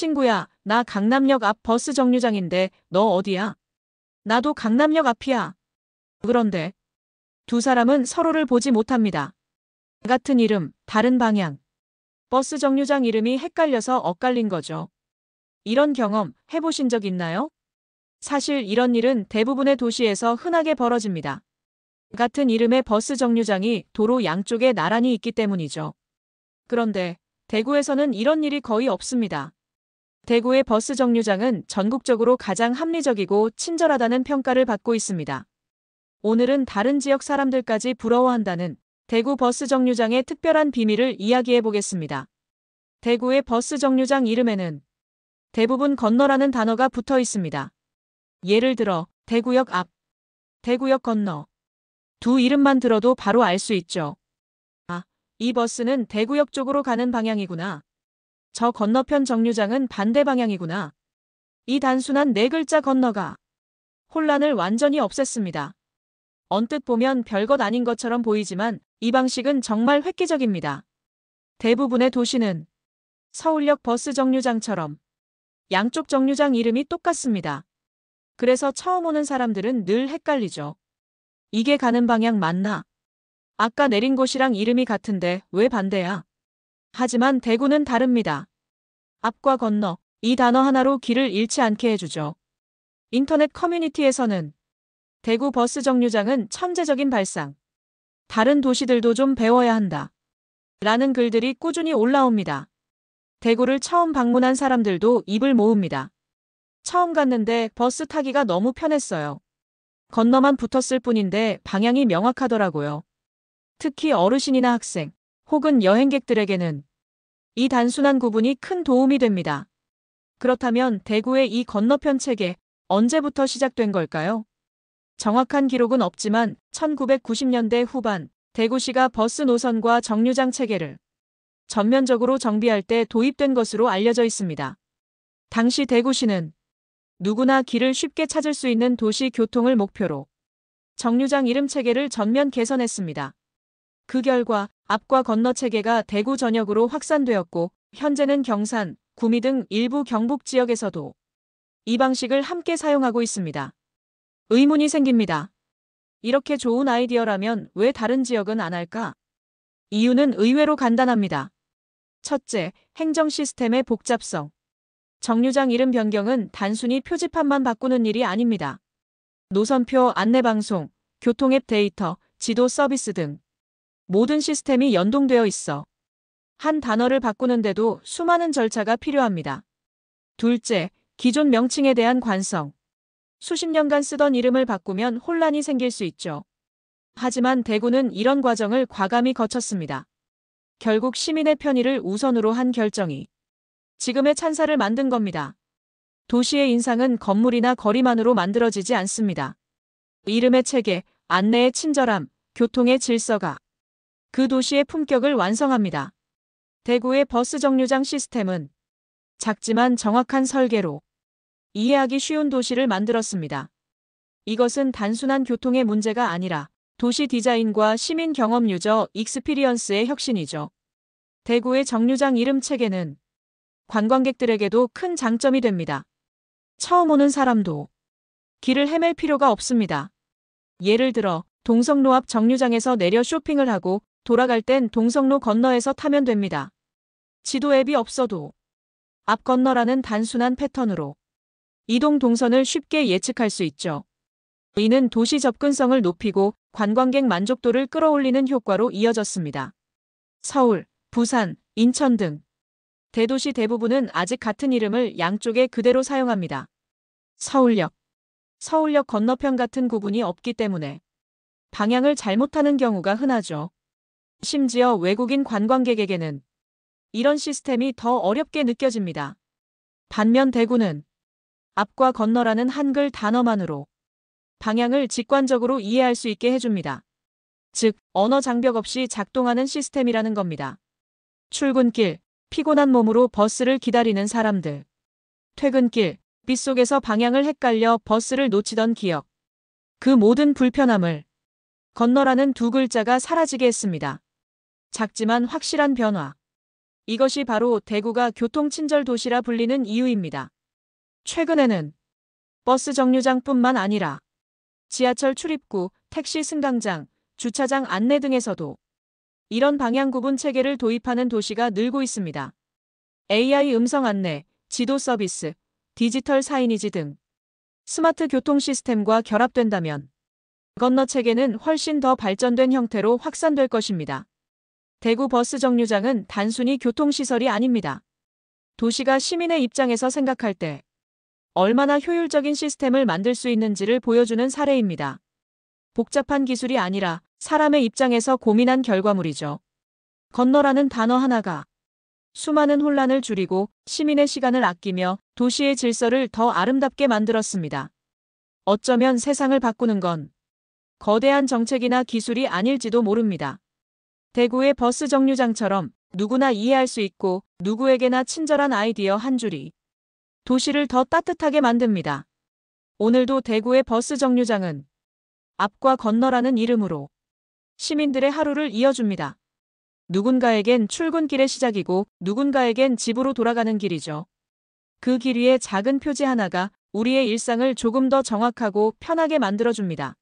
친구야, 나 강남역 앞 버스 정류장인데 너 어디야? 나도 강남역 앞이야. 그런데 두 사람은 서로를 보지 못합니다. 같은 이름, 다른 방향. 버스 정류장 이름이 헷갈려서 엇갈린 거죠. 이런 경험 해보신 적 있나요? 사실 이런 일은 대부분의 도시에서 흔하게 벌어집니다. 같은 이름의 버스 정류장이 도로 양쪽에 나란히 있기 때문이죠. 그런데 대구에서는 이런 일이 거의 없습니다. 대구의 버스 정류장은 전국적으로 가장 합리적이고 친절하다는 평가를 받고 있습니다. 오늘은 다른 지역 사람들까지 부러워한다는 대구 버스 정류장의 특별한 비밀을 이야기해 보겠습니다. 대구의 버스 정류장 이름에는 대부분 건너라는 단어가 붙어 있습니다. 예를 들어 대구역 앞, 대구역 건너. 두 이름만 들어도 바로 알 수 있죠. 아, 이 버스는 대구역 쪽으로 가는 방향이구나. 저 건너편 정류장은 반대 방향이구나. 이 단순한 네 글자 건너가 혼란을 완전히 없앴습니다. 언뜻 보면 별것 아닌 것처럼 보이지만 이 방식은 정말 획기적입니다. 대부분의 도시는 서울역 버스 정류장처럼 양쪽 정류장 이름이 똑같습니다. 그래서 처음 오는 사람들은 늘 헷갈리죠. 이게 가는 방향 맞나? 아까 내린 곳이랑 이름이 같은데 왜 반대야? 하지만 대구는 다릅니다. 앞과 건너, 이 단어 하나로 길을 잃지 않게 해주죠. 인터넷 커뮤니티에서는 대구 버스 정류장은 천재적인 발상. 다른 도시들도 좀 배워야 한다. 라는 글들이 꾸준히 올라옵니다. 대구를 처음 방문한 사람들도 입을 모읍니다. 처음 갔는데 버스 타기가 너무 편했어요. 건너만 붙었을 뿐인데 방향이 명확하더라고요. 특히 어르신이나 학생, 혹은 여행객들에게는 이 단순한 구분이 큰 도움이 됩니다. 그렇다면 대구의 이 건너편 체계, 언제부터 시작된 걸까요? 정확한 기록은 없지만 1990년대 후반 대구시가 버스 노선과 정류장 체계를 전면적으로 정비할 때 도입된 것으로 알려져 있습니다. 당시 대구시는 누구나 길을 쉽게 찾을 수 있는 도시 교통을 목표로 정류장 이름 체계를 전면 개선했습니다. 그 결과 앞과 건너 체계가 대구 전역으로 확산되었고 현재는 경산, 구미 등 일부 경북 지역에서도 이 방식을 함께 사용하고 있습니다. 의문이 생깁니다. 이렇게 좋은 아이디어라면 왜 다른 지역은 안 할까? 이유는 의외로 간단합니다. 첫째, 행정 시스템의 복잡성. 정류장 이름 변경은 단순히 표지판만 바꾸는 일이 아닙니다. 노선표, 안내방송, 교통앱 데이터, 지도 서비스 등 모든 시스템이 연동되어 있어 한 단어를 바꾸는데도 수많은 절차가 필요합니다. 둘째, 기존 명칭에 대한 관성. 수십 년간 쓰던 이름을 바꾸면 혼란이 생길 수 있죠. 하지만 대구는 이런 과정을 과감히 거쳤습니다. 결국 시민의 편의를 우선으로 한 결정이 지금의 찬사를 만든 겁니다. 도시의 인상은 건물이나 거리만으로 만들어지지 않습니다. 이름의 체계, 안내의 친절함, 교통의 질서가 그 도시의 품격을 완성합니다. 대구의 버스 정류장 시스템은 작지만 정확한 설계로 이해하기 쉬운 도시를 만들었습니다. 이것은 단순한 교통의 문제가 아니라 도시 디자인과 시민 경험 유저 익스피리언스의 혁신이죠. 대구의 정류장 이름 체계는 관광객들에게도 큰 장점이 됩니다. 처음 오는 사람도 길을 헤맬 필요가 없습니다. 예를 들어 동성로 앞 정류장에서 내려 쇼핑을 하고 돌아갈 땐 동성로 건너에서 타면 됩니다. 지도 앱이 없어도 앞 건너라는 단순한 패턴으로 이동 동선을 쉽게 예측할 수 있죠. 이는 도시 접근성을 높이고 관광객 만족도를 끌어올리는 효과로 이어졌습니다. 서울, 부산, 인천 등 대도시 대부분은 아직 같은 이름을 양쪽에 그대로 사용합니다. 서울역 건너편 같은 구분이 없기 때문에 방향을 잘못하는 경우가 흔하죠. 심지어 외국인 관광객에게는 이런 시스템이 더 어렵게 느껴집니다. 반면 대구는 앞과 건너라는 한글 단어만으로 방향을 직관적으로 이해할 수 있게 해줍니다. 즉, 언어 장벽 없이 작동하는 시스템이라는 겁니다. 출근길, 피곤한 몸으로 버스를 기다리는 사람들. 퇴근길, 빛 속에서 방향을 헷갈려 버스를 놓치던 기억. 그 모든 불편함을 건너라는 두 글자가 사라지게 했습니다. 작지만 확실한 변화. 이것이 바로 대구가 교통친절 도시라 불리는 이유입니다. 최근에는 버스 정류장뿐만 아니라 지하철 출입구, 택시 승강장, 주차장 안내 등에서도 이런 방향 구분 체계를 도입하는 도시가 늘고 있습니다. AI 음성 안내, 지도 서비스, 디지털 사이니지 등 스마트 교통 시스템과 결합된다면 건너 체계는 훨씬 더 발전된 형태로 확산될 것입니다. 대구 버스 정류장은 단순히 교통시설이 아닙니다. 도시가 시민의 입장에서 생각할 때 얼마나 효율적인 시스템을 만들 수 있는지를 보여주는 사례입니다. 복잡한 기술이 아니라 사람의 입장에서 고민한 결과물이죠. 건너라는 단어 하나가 수많은 혼란을 줄이고 시민의 시간을 아끼며 도시의 질서를 더 아름답게 만들었습니다. 어쩌면 세상을 바꾸는 건 거대한 정책이나 기술이 아닐지도 모릅니다. 대구의 버스 정류장처럼 누구나 이해할 수 있고 누구에게나 친절한 아이디어 한 줄이 도시를 더 따뜻하게 만듭니다. 오늘도 대구의 버스 정류장은 앞과 건너라는 이름으로 시민들의 하루를 이어줍니다. 누군가에겐 출근길의 시작이고 누군가에겐 집으로 돌아가는 길이죠. 그 길 위에 작은 표지 하나가 우리의 일상을 조금 더 정확하고 편하게 만들어줍니다.